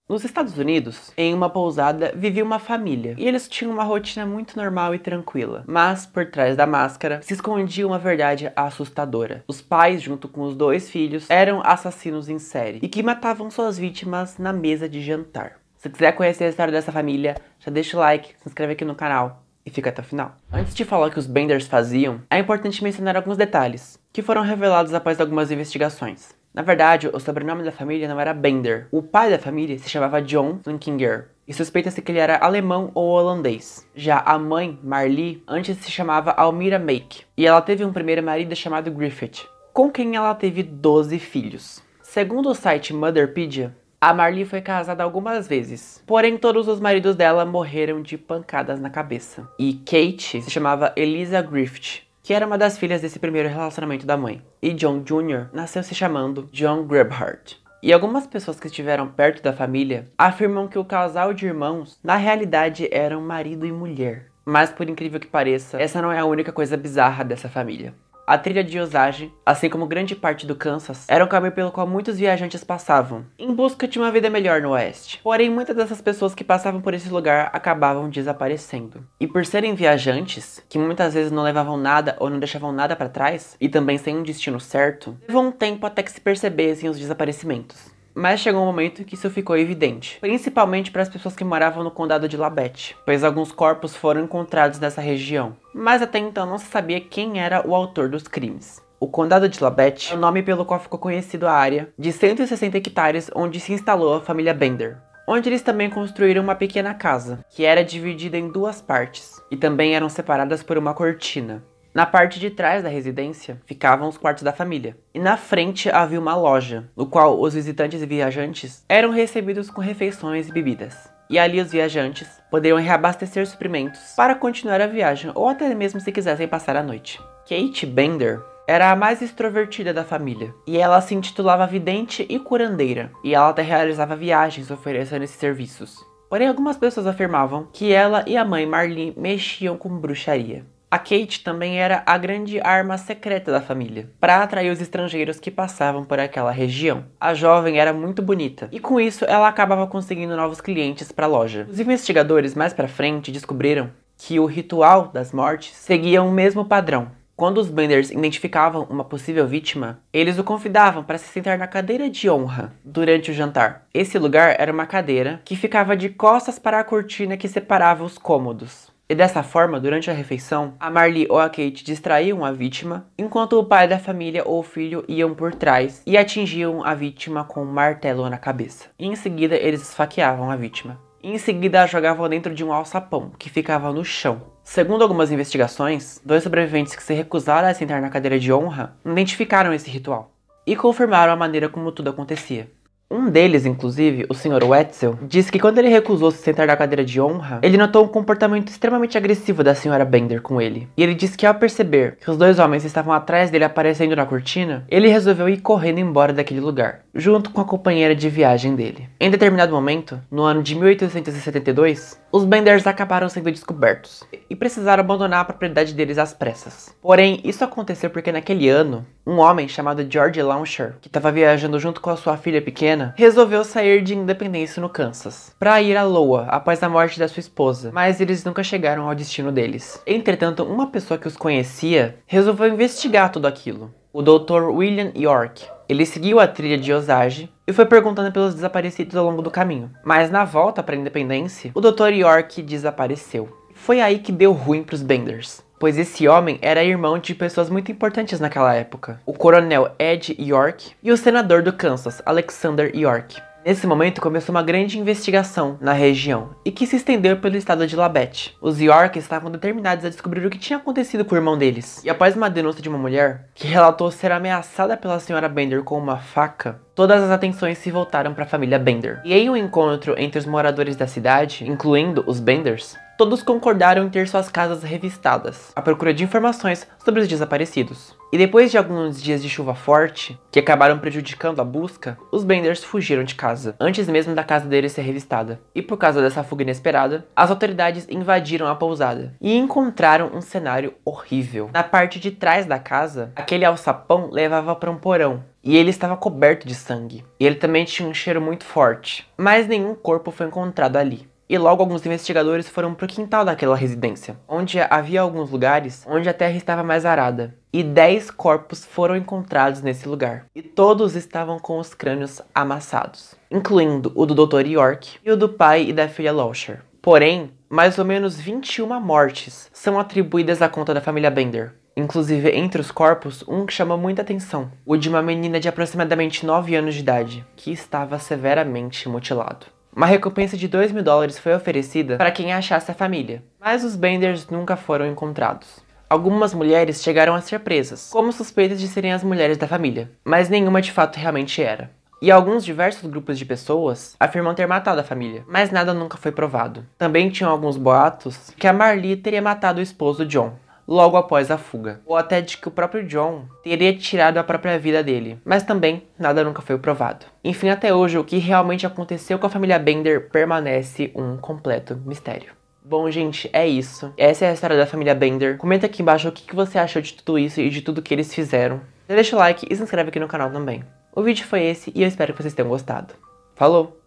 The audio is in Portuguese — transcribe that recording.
Nos Estados Unidos, em uma pousada, vivia uma família, e eles tinham uma rotina muito normal e tranquila. Mas, por trás da máscara, se escondia uma verdade assustadora. Os pais, junto com os dois filhos, eram assassinos em série, e que matavam suas vítimas na mesa de jantar. Se quiser conhecer a história dessa família, já deixa o like, se inscreve aqui no canal e fica até o final. Antes de falar o que os Benders faziam, é importante mencionar alguns detalhes, que foram revelados após algumas investigações. Na verdade, o sobrenome da família não era Bender. O pai da família se chamava John Flinkinger, e suspeita-se que ele era alemão ou holandês. Já a mãe, Marlee, antes se chamava Almira Make, e ela teve um primeiro marido chamado Griffith, com quem ela teve 12 filhos. Segundo o site Motherpedia, a Marlee foi casada algumas vezes, porém todos os maridos dela morreram de pancadas na cabeça. E Kate se chamava Eliza Griffith, que era uma das filhas desse primeiro relacionamento da mãe. E John Jr. nasceu se chamando John Grabhart. E algumas pessoas que estiveram perto da família afirmam que o casal de irmãos, na realidade, eram marido e mulher. Mas por incrível que pareça, essa não é a única coisa bizarra dessa família. A trilha de Osage, assim como grande parte do Kansas, era um caminho pelo qual muitos viajantes passavam, em busca de uma vida melhor no oeste. Porém, muitas dessas pessoas que passavam por esse lugar acabavam desaparecendo. E por serem viajantes, que muitas vezes não levavam nada ou não deixavam nada para trás, e também sem um destino certo, levou um tempo até que se percebessem os desaparecimentos. Mas chegou um momento em que isso ficou evidente, principalmente para as pessoas que moravam no condado de Labette, pois alguns corpos foram encontrados nessa região, mas até então não se sabia quem era o autor dos crimes. O condado de Labette é o nome pelo qual ficou conhecido a área de 160 hectares onde se instalou a família Bender, onde eles também construíram uma pequena casa, que era dividida em duas partes, e também eram separadas por uma cortina. Na parte de trás da residência ficavam os quartos da família, e na frente havia uma loja, no qual os visitantes e viajantes eram recebidos com refeições e bebidas. E ali os viajantes poderiam reabastecer suprimentos para continuar a viagem ou até mesmo se quisessem passar a noite. Kate Bender era a mais extrovertida da família, e ela se intitulava vidente e curandeira, e ela até realizava viagens oferecendo esses serviços. Porém, algumas pessoas afirmavam que ela e a mãe Marlee mexiam com bruxaria. A Kate também era a grande arma secreta da família, para atrair os estrangeiros que passavam por aquela região. A jovem era muito bonita, e com isso ela acabava conseguindo novos clientes para a loja. Os investigadores mais para frente descobriram que o ritual das mortes seguia o mesmo padrão. Quando os Benders identificavam uma possível vítima, eles o convidavam para se sentar na cadeira de honra durante o jantar. Esse lugar era uma cadeira que ficava de costas para a cortina que separava os cômodos. E dessa forma, durante a refeição, a Marlee ou a Kate distraíam a vítima, enquanto o pai da família ou o filho iam por trás e atingiam a vítima com um martelo na cabeça. E em seguida, eles esfaqueavam a vítima. E em seguida, a jogavam dentro de um alçapão, que ficava no chão. Segundo algumas investigações, 2 sobreviventes que se recusaram a sentar na cadeira de honra identificaram esse ritual e confirmaram a maneira como tudo acontecia. Um deles, inclusive, o Sr. Wetzel, disse que quando ele recusou se sentar na cadeira de honra, ele notou um comportamento extremamente agressivo da Sra. Bender com ele. E ele disse que ao perceber que os 2 homens estavam atrás dele aparecendo na cortina, ele resolveu ir correndo embora daquele lugar, junto com a companheira de viagem dele. Em determinado momento, no ano de 1872, os Benders acabaram sendo descobertos e precisaram abandonar a propriedade deles às pressas. Porém, isso aconteceu porque naquele ano, um homem chamado George Launcher, que estava viajando junto com a sua filha pequena, resolveu sair de Independência no Kansas, para ir a Iowa após a morte da sua esposa, mas eles nunca chegaram ao destino deles. Entretanto, uma pessoa que os conhecia resolveu investigar tudo aquilo. O Dr. William York. Ele seguiu a trilha de Osage e foi perguntando pelos desaparecidos ao longo do caminho. Mas na volta para a Independência, o Dr. York desapareceu. Foi aí que deu ruim para os Benders, pois esse homem era irmão de pessoas muito importantes naquela época. O coronel Ed York e o senador do Kansas, Alexander York. Nesse momento começou uma grande investigação na região e que se estendeu pelo estado de Labette. Os York estavam determinados a descobrir o que tinha acontecido com o irmão deles. E após uma denúncia de uma mulher que relatou ser ameaçada pela Sra. Bender com uma faca, todas as atenções se voltaram para a família Bender. E em um encontro entre os moradores da cidade, incluindo os Benders, todos concordaram em ter suas casas revistadas, à procura de informações sobre os desaparecidos. E depois de alguns dias de chuva forte, que acabaram prejudicando a busca, os Benders fugiram de casa, antes mesmo da casa deles ser revistada. E por causa dessa fuga inesperada, as autoridades invadiram a pousada e encontraram um cenário horrível. Na parte de trás da casa, aquele alçapão levava para um porão, e ele estava coberto de sangue. E ele também tinha um cheiro muito forte, mas nenhum corpo foi encontrado ali. E logo alguns investigadores foram pro quintal daquela residência, onde havia alguns lugares onde a terra estava mais arada. E 10 corpos foram encontrados nesse lugar. E todos estavam com os crânios amassados, incluindo o do Dr. York e o do pai e da filha Lauscher. Porém, mais ou menos 21 mortes são atribuídas à conta da família Bender. Inclusive, entre os corpos, um que chamou muita atenção, o de uma menina de aproximadamente 9 anos de idade, que estava severamente mutilado. Uma recompensa de $2.000 foi oferecida para quem achasse a família, mas os Benders nunca foram encontrados. Algumas mulheres chegaram a ser presas, como suspeitas de serem as mulheres da família, mas nenhuma de fato realmente era. E alguns diversos grupos de pessoas afirmam ter matado a família, mas nada nunca foi provado. Também tinham alguns boatos que a Marlee teria matado o esposo John, logo após a fuga, ou até de que o próprio John teria tirado a própria vida dele, mas também nada nunca foi provado. Enfim, até hoje, o que realmente aconteceu com a família Bender permanece um completo mistério. Bom, gente, é isso. Essa é a história da família Bender. Comenta aqui embaixo o que você achou de tudo isso e de tudo que eles fizeram. Deixa o like e se inscreve aqui no canal também. O vídeo foi esse e eu espero que vocês tenham gostado. Falou!